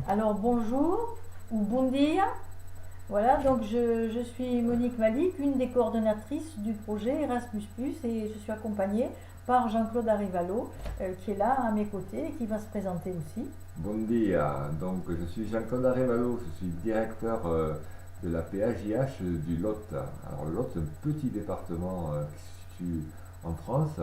Alors bonjour ou bon dia. Voilà, donc je suis Monique Malik, une des coordonnatrices du projet Erasmus+, et je suis accompagnée par Jean-Claude Arrivalo, qui est là à mes côtés et qui va se présenter aussi. Bon dia, donc je suis Jean-Claude Arevalo, je suis directeur de la PAJH du Lot. Alors le Lot, c'est un petit département qui se situe en France.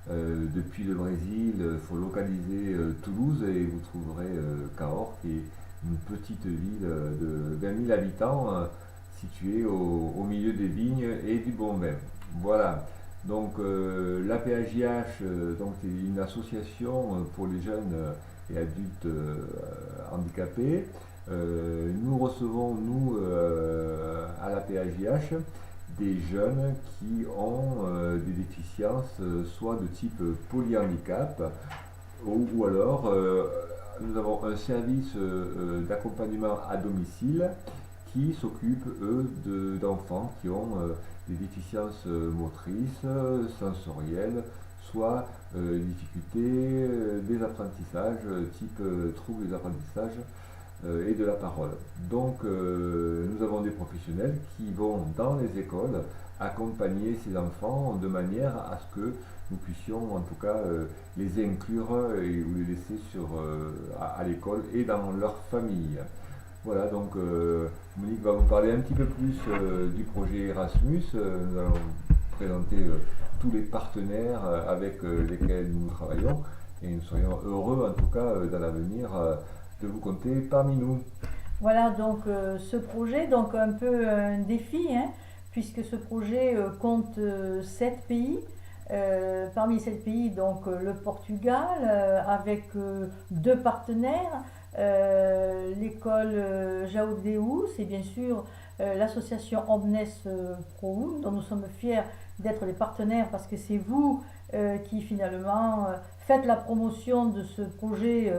Depuis le Brésil, il faut localiser Toulouse et vous trouverez Cahors, qui est une petite ville de 20 000 habitants située au milieu des vignes et du bon vin. Voilà. Donc la PAJH donc, est une association pour les jeunes et adultes handicapés. Nous recevons, à la PAJH, des jeunes qui ont des déficiences, soit de type polyhandicap, ou alors nous avons un service d'accompagnement à domicile qui s'occupe, eux, d'enfants qui ont des déficiences motrices, sensorielles, soit difficultés des apprentissages, type troubles des apprentissages et de la parole. Donc nous avons des professionnels qui vont dans les écoles accompagner ces enfants de manière à ce que nous puissions en tout cas les inclure ou les laisser à l'école et dans leur famille. Voilà, donc Monique va vous parler un petit peu plus du projet Erasmus. Nous allons présenter tous les partenaires avec lesquels nous travaillons et nous serions heureux en tout cas dans l'avenir de vous compter parmi nous. Voilà, donc ce projet, donc un peu un défi, hein, puisque ce projet compte 7 pays. Parmi ces pays, donc le Portugal, avec 2 partenaires, l'école João de Deus et bien sûr l'association Omnes Proum, dont nous sommes fiers d'être les partenaires parce que c'est vous qui finalement faites la promotion de ce projet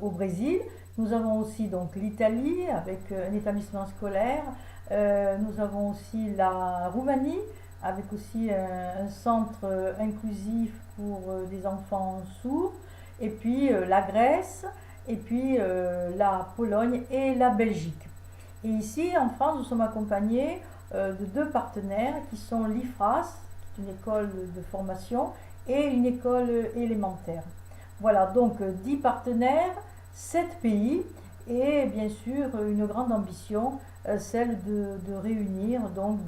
au Brésil. Nous avons aussi donc l'Italie avec un établissement scolaire. Nous avons aussi la Roumanie avec aussi un centre inclusif pour des enfants sourds. Et puis la Grèce, et puis la Pologne et la Belgique. Et ici en France, nous sommes accompagnés de 2 partenaires qui sont l'IFRAS, qui est une école de formation, et une école élémentaire. Voilà, donc 10 partenaires, 7 pays, et bien sûr une grande ambition, celle de réunir donc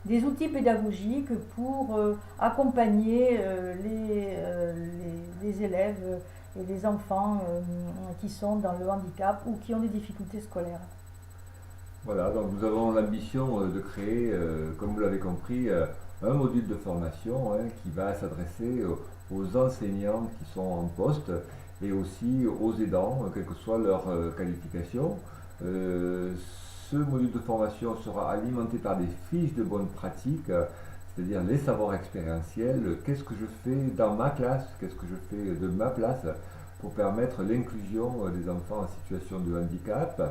des outils pédagogiques pour accompagner les élèves et les enfants qui sont dans le handicap ou qui ont des difficultés scolaires. Voilà, donc nous avons l'ambition de créer, comme vous l'avez compris, un module de formation qui va s'adresser aux enseignants qui sont en poste et aussi aux aidants, quelle que soit leur qualification. Ce module de formation sera alimenté par des fiches de bonne pratique, c'est-à-dire les savoirs expérientiels, qu'est-ce que je fais dans ma classe, qu'est-ce que je fais de ma place pour permettre l'inclusion des enfants en situation de handicap.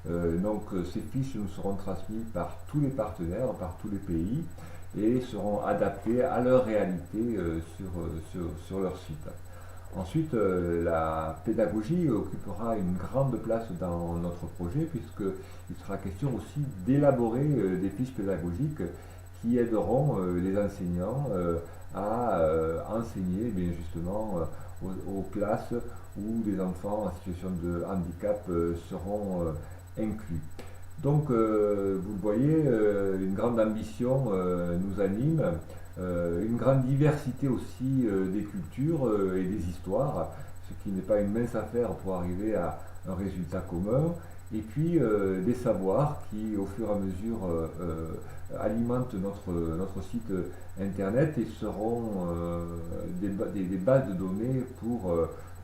Donc ces fiches nous seront transmises par tous les partenaires, par tous les pays et seront adaptées à leur réalité sur leur site. Ensuite, la pédagogie occupera une grande place dans notre projet puisqu'il sera question aussi d'élaborer des fiches pédagogiques qui aideront les enseignants à enseigner bien justement aux classes où les enfants en situation de handicap seront inclus. Donc, vous le voyez, une grande ambition nous anime, une grande diversité aussi des cultures et des histoires, ce qui n'est pas une mince affaire pour arriver à un résultat commun, et puis des savoirs qui, au fur et à mesure, alimentent notre site internet et seront des bases de données pour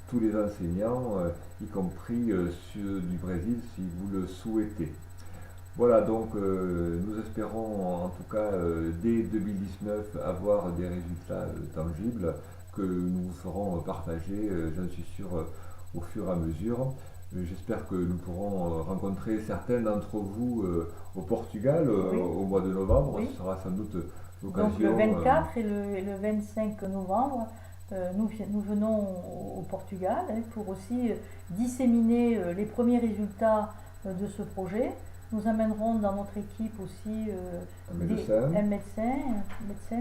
tous les enseignants, y compris ceux du Brésil si vous le souhaitez. Voilà, donc nous espérons en tout cas dès 2019 avoir des résultats tangibles que nous vous ferons partager, j'en suis sûr, au fur et à mesure. J'espère que nous pourrons rencontrer certains d'entre vous au Portugal Oui. au mois de novembre. Oui. Ce sera sans doute Donc l'occasion. le 24 et le 25 novembre, nous venons au Portugal hein, pour aussi disséminer les premiers résultats de ce projet. Nous amènerons dans notre équipe aussi un médecin,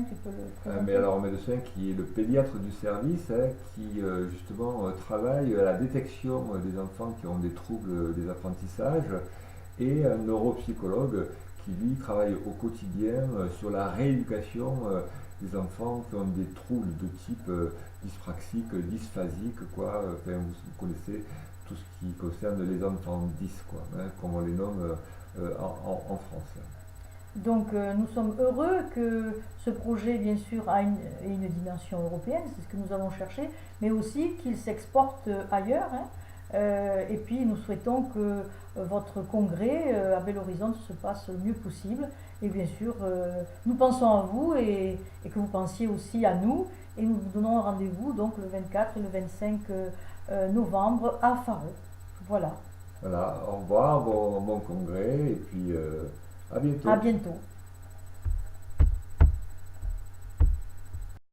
tu peux le présenter. Mais alors un médecin qui est le pédiatre du service, hein, qui justement travaille à la détection des enfants qui ont des troubles des apprentissages, et un neuropsychologue qui lui travaille au quotidien sur la rééducation des enfants qui ont des troubles de type dyspraxique, dysphasique, quoi. Enfin, vous connaissez tout ce qui concerne les enfants 10, quoi, hein, comme on les nomme en France. Donc nous sommes heureux que ce projet, bien sûr, ait une dimension européenne, c'est ce que nous avons cherché, mais aussi qu'il s'exporte ailleurs. Hein. Et puis nous souhaitons que votre congrès à Belo Horizonte se passe le mieux possible. Et bien sûr, nous pensons à vous et que vous pensiez aussi à nous. Et nous vous donnons un rendez-vous donc le 24 et le 25 novembre à Faro. Voilà. Voilà, au revoir, bon congrès et puis à bientôt. À bientôt.